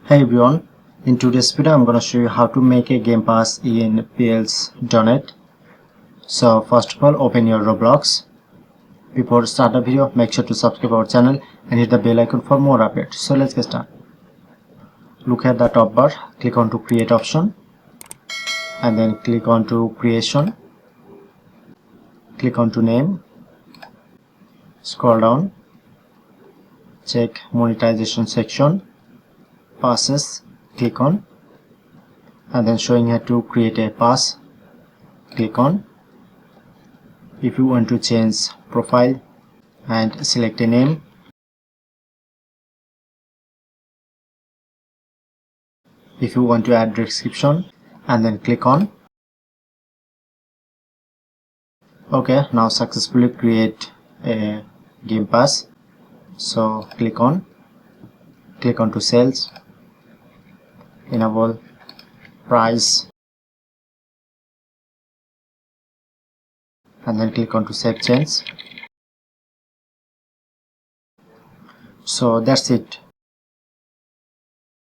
Hey everyone, in today's video I'm going to show you how to make a game pass in PLs.net. So first of all, open your Roblox. Before start the video, make sure to subscribe our channel and hit the bell icon for more updates. So let's get started. Look at the top bar, click on to create option and then click on to creation. Click on to name. Scroll down. Check monetization section. Passes, click on, and then showing here to create a pass, click on. If you want to change profile and select a name, if you want to add description, and then click on. Okay, now successfully create a game pass. So click on to sales, enable price, and then click on to save change. So that's it.